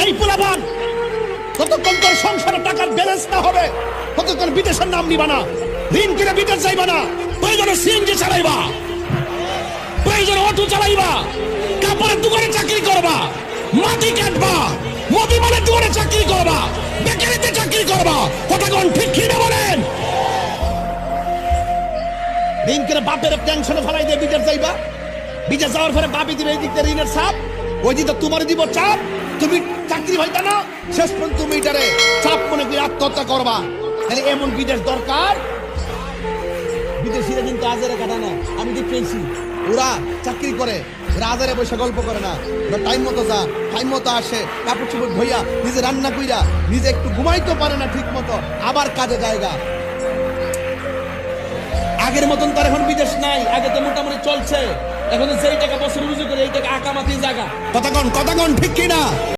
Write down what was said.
এই পোলাপান ততক্ষণ তোর সংসারে টাকার ব্যালেন্স না হবে ততক্ষণ বিদেশের নাম নিবা না, ঋণ কিনে বিদেশ যাইবা না, প্রয়োজনে সিএনজি চালাইবা, প্রয়োজনে অটো চালাইবা, কাপড়ের দোকানে চাকরি করবা, মাটি কাটবা, মদিমালের দোকানে চাকরি করবা, বেকারিতে চাকরি করবা। কথা কোন ঠিক কি না বলেন? ঋণ কিনে বাপের টেনশনে ফেলাই দিয়ে বিদেশ যাইবা, বিদেশ যাওয়ার পরে বাপি দিবে এই দিক দিয়ে ঋণের চাপ, ওই দিক তোমার দিব চাপ, তুমি চাকরি হইতা না, শেষ পর্যন্ত তুমি এটারে চাপ মনে করে আত্মহত্যা করবা। তাহলে এমন বিদেশ দরকার। বিদেশিরা কিন্তু আজারে কাটা না, আমি দেখেছি ওরা চাকরি করে, ওরা আজারে বসে গল্প করে না, ওরা টাইম মতো যা, টাইম মতো আসে, কাপড় চোপড় ধইয়া নিজে রান্না কইরা নিজে একটু ঘুমাইতে পারে না ঠিক মতো, আবার কাজে জায়গা। আগের মতন তার এখন বিদেশ নাই, আগে তো মোটামুটি চলছে, এখন যেই টাকা বছর রুজু করে এই টাকা আকামাতি জায়গা। কথা কন ঠিক কিনা?